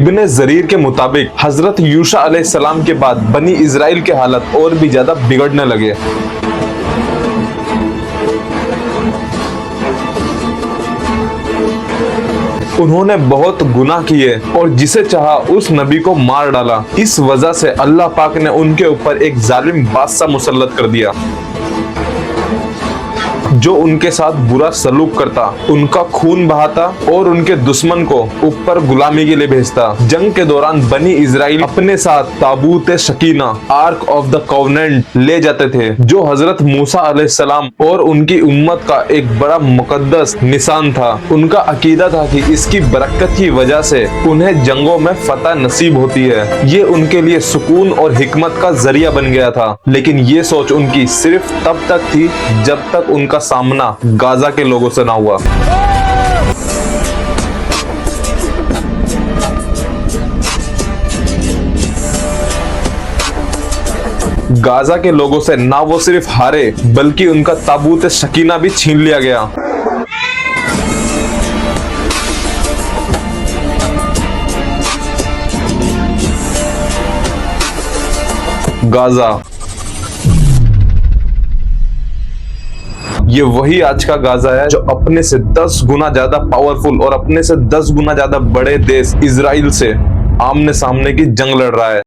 इब्ने Jarir के मुताबिक हजरत यूशा अलैहिस्सलाम के बाद बनी इजराइल के हालत और भी ज्यादा बिगड़ने लगे। उन्होंने बहुत गुनाह किए और जिसे चाहा उस नबी को मार डाला। इस वजह से अल्लाह पाक ने उनके ऊपर एक जालिम बादशाह मुसल्लत कर दिया जो उनके साथ बुरा सलूक करता, उनका खून बहाता और उनके दुश्मन को ऊपर गुलामी के लिए भेजता। जंग के दौरान बनी इजराइल अपने साथ ताबूत Shakina, arc of the covenant ले जाते थे, जो हजरत मूसा अलैहिस्सलाम और उनकी उम्मत का एक बड़ा मुकद्दस निशान था। उनका अकीदा था कि इसकी बरकत की वजह से उन्हें जंगों में फतह नसीब होती है। ये उनके लिए सुकून और हिकमत का जरिया बन गया था। लेकिन ये सोच उनकी सिर्फ तब तक थी जब तक उनका सामना गाजा के लोगों से ना हुआ। गाजा के लोगों से ना वो सिर्फ हारे बल्कि उनका ताबूत शकीना भी छीन लिया गया। गाजा ये वही आज का गाजा है जो अपने से 10 गुना ज्यादा पावरफुल और अपने से 10 गुना ज्यादा बड़े देश इजराइल से आमने सामने की जंग लड़ रहा है।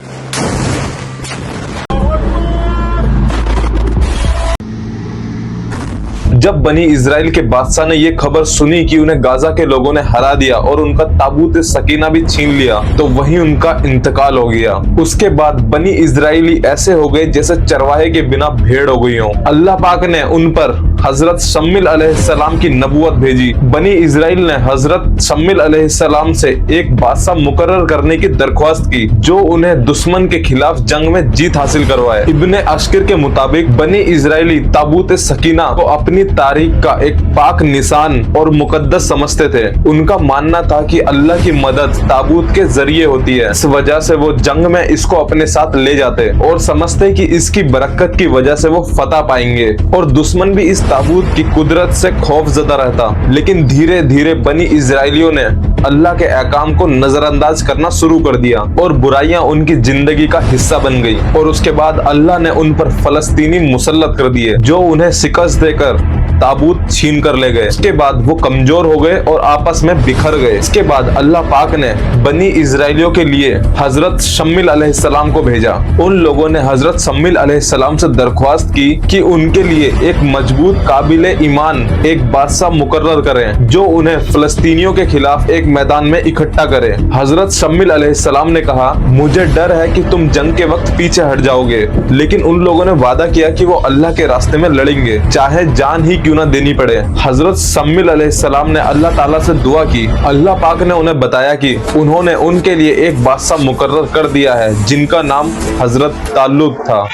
जब बनी इजराइल के बादशाह ने ये खबर सुनी कि उन्हें गाजा के लोगों ने हरा दिया और उनका ताबूत सकीना भी छीन लिया, तो वहीं उनका इंतकाल हो गया। उसके बाद बनी इजराइली ऐसे हो गए जैसे चरवाहे के बिना भेड़ हो गई हो। अल्लाह पाक ने उन पर हजरत शम्मिल अलैहिस्सलाम की नबूवत भेजी। बनी इजराइल ने हजरत शम्मिल अलैहिस्सलाम से एक बादशाह मुकर्रर करने की दरख्वास्त की जो उन्हें दुश्मन के खिलाफ जंग में जीत हासिल करवाए। इब्ने अशकिर के मुताबिक बनी इजराइली ताबूत सकीना को अपनी तारीख का एक पाक निशान और मुकद्दस समझते थे। उनका मानना था कि अल्लाह की मदद ताबूत के जरिए होती है। इस वजह से वो जंग में इसको अपने साथ ले जाते और समझते कि इसकी बरकत की वजह से वो फतह पाएंगे और दुश्मन भी इस ताबूत की कुदरत से खौफजदा रहता। लेकिन धीरे धीरे बनी इजराइलियों ने अल्लाह के अहकाम को नजरअंदाज करना शुरू कर दिया और बुराइयां उनकी जिंदगी का हिस्सा बन गई। और उसके बाद अल्लाह ने उन पर फलस्तीनी मुसल्लत कर दिए जो उन्हें शिकस्त देकर ताबूत छीन कर ले गए। इसके बाद वो कमजोर हो गए और आपस में बिखर गए। इसके बाद अल्लाह पाक ने बनी इजराइलियों के लिए हजरत शम्मिल अलैहिस्सलाम को भेजा। उन लोगों ने हजरत शम्मिल अलैहिस्सलाम से दरख्वास्त की कि उनके लिए एक मजबूत काबिल ईमान एक बादशाह मुकर्रर करें जो उन्हें फलस्तीनियों के खिलाफ एक मैदान में इकट्ठा करे। हजरत शम्मिल अलैहिस्सलाम ने कहा, मुझे डर है कि तुम जंग के वक्त पीछे हट जाओगे। लेकिन उन लोगों ने वादा किया कि वो अल्लाह के रास्ते में लड़ेंगे चाहे जान ही क्यों ना देनी पड़े। हजरत शम्मिल अलैहिस्सलाम ने अल्लाह ताला से दुआ की। अल्लाह पाक ने उन्हें बताया कि उन्होंने उनके लिए एक बादशाह मुकर्रर कर दिया है जिनका नाम हजरत तालूत था।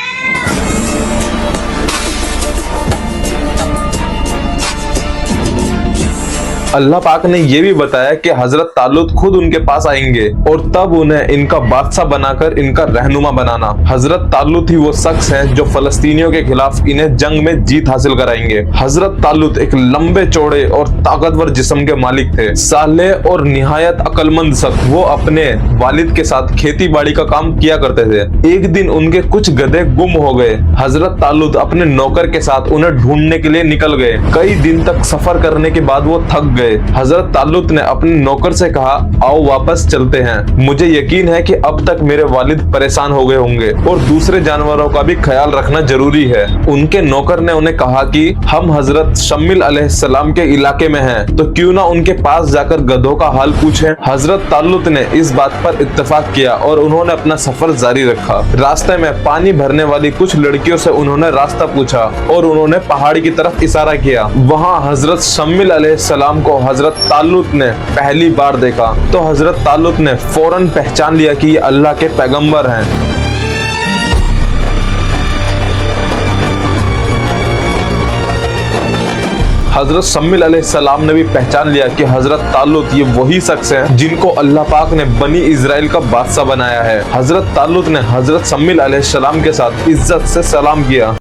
अल्लाह पाक ने यह भी बताया कि हजरत तालूत खुद उनके पास आएंगे और तब उन्हें इनका बादशाह बनाकर इनका रहनुमा बनाना। हजरत तालूत ही वो शख्स है जो फलस्तीनियों के खिलाफ इन्हें जंग में जीत हासिल कराएंगे। हजरत तालूत एक लंबे चौड़े और ताकतवर जिस्म के मालिक थे, साले और निहायत अक्लमंद शख्स। वो अपने वालिद के साथ खेती बाड़ी का काम किया करते थे। एक दिन उनके कुछ गधे गुम हो गए। हजरत तालूत अपने नौकर के साथ उन्हें ढूंढने के लिए निकल गए। कई दिन तक सफर करने के बाद वो थक गए। हजरत तालूत ने अपने नौकर से कहा, आओ वापस चलते हैं। मुझे यकीन है कि अब तक मेरे वालिद परेशान हो गए होंगे और दूसरे जानवरों का भी ख्याल रखना जरूरी है। उनके नौकर ने उन्हें कहा कि हम हजरत शम्मिल अलैहिस्सलाम के इलाके में हैं, तो क्यों ना उनके पास जाकर गधों का हाल पूछें। हजरत तालूत ने इस बात पर इत्तेफाक किया और उन्होंने अपना सफर जारी रखा। रास्ते में पानी भरने वाली कुछ लड़कियों से उन्होंने रास्ता पूछा और उन्होंने पहाड़ी की तरफ इशारा किया। वहाँ हजरत शम्मिल अलैहिस्सलाम को हजरत तालूत ने पहली बार देखा तो हजरत तालूत ने फौरन पहचान लिया कि ये अल्लाह के पैगंबर हैं। हजरत शम्मिल अलैहिस्सलाम ने भी पहचान लिया कि हजरत तालूत ये वही शख्स हैं जिनको अल्लाह पाक ने बनी इजराइल का बादशाह बनाया है। हजरत तालूत ने हजरत शम्मिल अलैहिस्सलाम के साथ इज्जत से सलाम किया।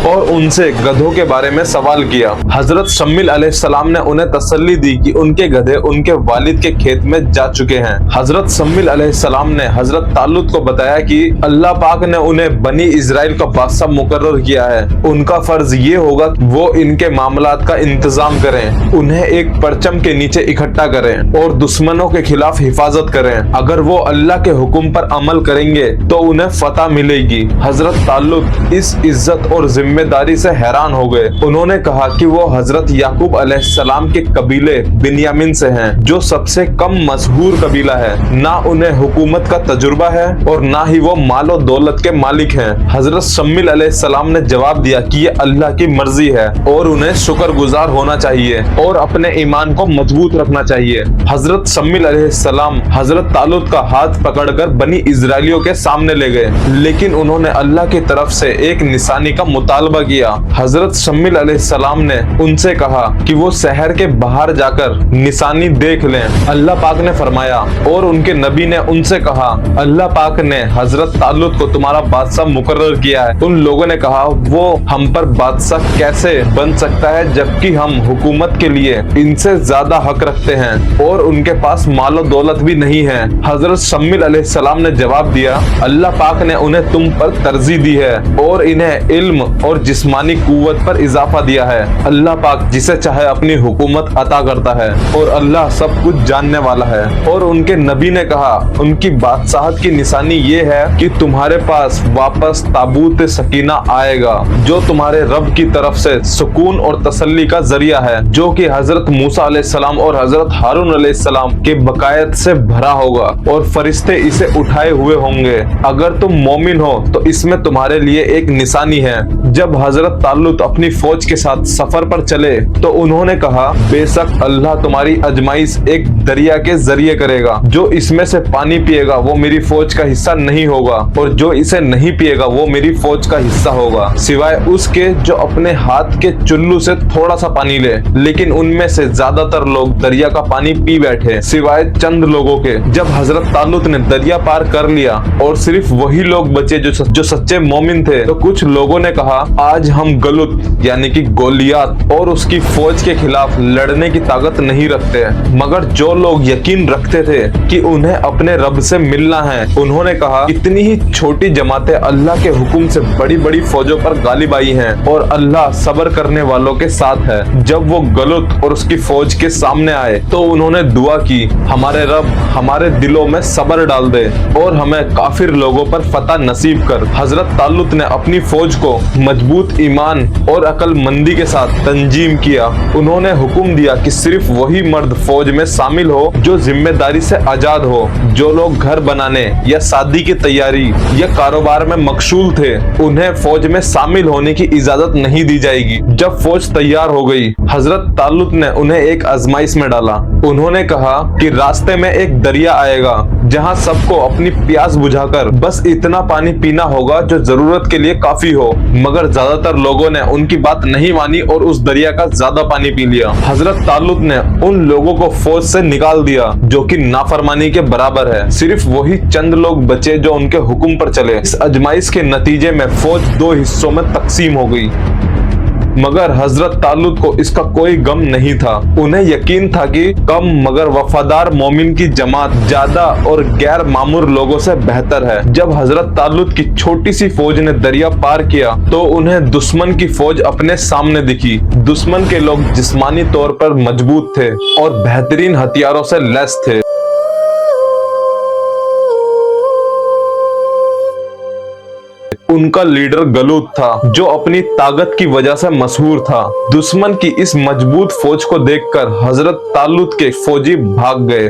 और उनसे गधों के बारे में सवाल किया। हजरत शम्मिल अलैहिस्सलाम ने उन्हें तसल्ली दी कि उनके गधे उनके वालिद के खेत में जा चुके हैं। हजरत शम्मिल अलैहिस्सलाम ने हजरत तालुत को बताया कि अल्लाह पाक ने उन्हें बनी इजराइल का बादशाह मुकर्रर किया है। उनका फर्ज ये होगा कि वो इनके मामलात का इंतजाम करें, उन्हें एक परचम के नीचे इकट्ठा करें और दुश्मनों के खिलाफ हिफाजत करें। अगर वो अल्लाह के हुक्म पर अमल करेंगे तो उन्हें फतह मिलेगी। हजरत तालुत इस इज्जत और जिम्मेदारी से हैरान हो गए। उन्होंने कहा कि वो हजरत याकूब अलैहिस्सलाम के कबीले बिन्यामिन से हैं, जो सबसे कम मशहूर कबीला है। ना उन्हें हुकूमत का तजुर्बा है और ना ही वो मालो दौलत के मालिक हैं। हजरत शम्मिल अलैहिस्सलाम ने जवाब दिया कि ये अल्लाह की मर्जी है और उन्हें शुक्रगुजार होना चाहिए और अपने ईमान को मजबूत रखना चाहिए। हजरत शम्मिल अलैहिस्सलाम हजरत तालुत का हाथ पकड़कर बनी इजराइलियों के सामने ले गए, लेकिन उन्होंने अल्लाह की तरफ से एक निशानी का मुतालबा किया। हजरत शम्मिल अलैहिस्सलाम ने उनसे कहा कि वो शहर के बाहर जाकर निशानी देख लें। अल्लाह पाक ने फरमाया और उनके नबी ने उनसे कहा, अल्लाह पाक ने हजरत तालुत को तुम्हारा बादशाह मुकर्रर किया है। उन लोगों ने कहा, वो हम पर बादशाह कैसे बन सकता है जबकि हम हुकूमत के लिए इनसे ज्यादा हक रखते हैं और उनके पास मालो दौलत भी नहीं है। हजरत शम्मिल अलैहिस्सलाम ने जवाब दिया, अल्लाह पाक ने उन्हें तुम पर तरजीह दी है और इन्हें इल्म और जिस्मानी कुव्वत पर इजाफा दिया है। अल्लाह पाक जिसे चाहे अपनी हुकूमत अता करता है और अल्लाह सब कुछ जानने वाला है। और उनके नबी ने कहा, उनकी बादशाहत की निशानी ये है कि तुम्हारे पास वापस ताबूत सकीना आएगा, जो तुम्हारे रब की तरफ से सुकून और तसल्ली का जरिया है, जो कि हजरत मूसा अलैहिस्सलाम और हजरत हारून अलैहिस्सलाम के बकायत से भरा होगा और फरिश्ते इसे उठाए हुए होंगे। अगर तुम मोमिन हो तो इसमें तुम्हारे लिए एक निशानी है। जब हजरत तालुत अपनी फौज के साथ सफर पर चले तो उन्होंने कहा, बेशक अल्लाह तुम्हारी अजमाइश एक दरिया के जरिए करेगा। जो इसमें से पानी पिएगा वो मेरी फौज का हिस्सा नहीं होगा और जो इसे नहीं पिएगा वो मेरी फौज का हिस्सा होगा, सिवाय उसके जो अपने हाथ के चुल्लू से थोड़ा सा पानी ले। लेकिन उनमें से ज्यादातर लोग दरिया का पानी पी बैठे, सिवाय चंद लोगों के। जब हजरत तालुत ने दरिया पार कर लिया और सिर्फ वही लोग बचे जो सच्चे मोमिन थे, तो कुछ लोगों ने कहा, आज हम गलुत यानी कि गोलियात और उसकी फौज के खिलाफ लड़ने की ताकत नहीं रखते। मगर जो लोग यकीन रखते थे कि उन्हें अपने रब से मिलना है, उन्होंने कहा, इतनी ही छोटी जमातें अल्लाह के हुक्म से बड़ी बड़ी फौजों पर गालिब आई हैं और अल्लाह सब्र करने वालों के साथ है। जब वो गलुत और उसकी फौज के सामने आए तो उन्होंने दुआ की, हमारे रब हमारे दिलों में सब्र डाल दे और हमें काफिर लोगों पर फतह नसीब कर। हजरत तालुत ने अपनी फौज को मजबूत ईमान और अक्लमंदी के साथ तंजीम किया। उन्होंने हुक्म दिया कि सिर्फ वही मर्द फौज में शामिल हो जो जिम्मेदारी से आजाद हो। जो लोग घर बनाने या शादी की तैयारी या कारोबार में मकशूल थे, उन्हें फौज में शामिल होने की इजाजत नहीं दी जाएगी। जब फौज तैयार हो गई, हजरत तालुत ने उन्हें एक आजमाइश में डाला। उन्होंने कहा कि रास्ते में एक दरिया आएगा जहां सबको अपनी प्यास बुझाकर बस इतना पानी पीना होगा जो जरूरत के लिए काफी हो। मगर ज्यादातर लोगों ने उनकी बात नहीं मानी और उस दरिया का ज्यादा पानी पी लिया। हजरत तालुत ने उन लोगों को फौज से निकाल दिया जो कि नाफरमानी के बराबर है। सिर्फ वही चंद लोग बचे जो उनके हुक्म पर चले। इस आजमाइश के नतीजे में फौज दो हिस्सों में तकसीम हो गई। मगर हजरत तालुत को इसका कोई गम नहीं था। उन्हें यकीन था कि कम मगर वफादार मोमिन की जमात ज्यादा और गैर मामूर लोगों से बेहतर है। जब हजरत तालुत की छोटी सी फौज ने दरिया पार किया तो उन्हें दुश्मन की फौज अपने सामने दिखी। दुश्मन के लोग जिस्मानी तौर पर मजबूत थे और बेहतरीन हथियारों से लैस थे। उनका लीडर गलूत था जो अपनी ताकत की वजह से मशहूर था। दुश्मन की इस मजबूत फौज को देखकर हजरत तालुत के फौजी भाग गए,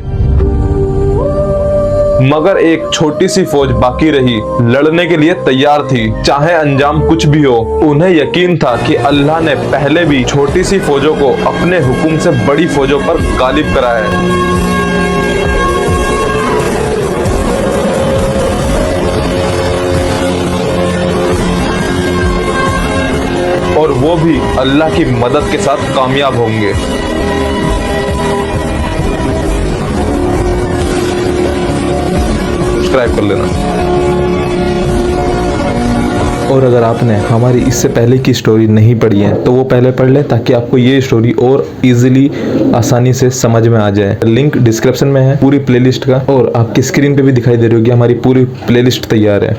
मगर एक छोटी सी फौज बाकी रही, लड़ने के लिए तैयार थी, चाहे अंजाम कुछ भी हो। उन्हें यकीन था कि अल्लाह ने पहले भी छोटी सी फौजों को अपने हुक्म से बड़ी फौजों पर गालिब कराया है। और वो भी अल्लाह की मदद के साथ कामयाब होंगे। सब्सक्राइब कर लेना। और अगर आपने हमारी इससे पहले की स्टोरी नहीं पढ़ी है तो वो पहले पढ़ ले, ताकि आपको ये स्टोरी और इजीली आसानी से समझ में आ जाए। लिंक डिस्क्रिप्शन में है पूरी प्लेलिस्ट का, और आपकी स्क्रीन पे भी दिखाई दे रही होगी हमारी पूरी प्लेलिस्ट तैयार है।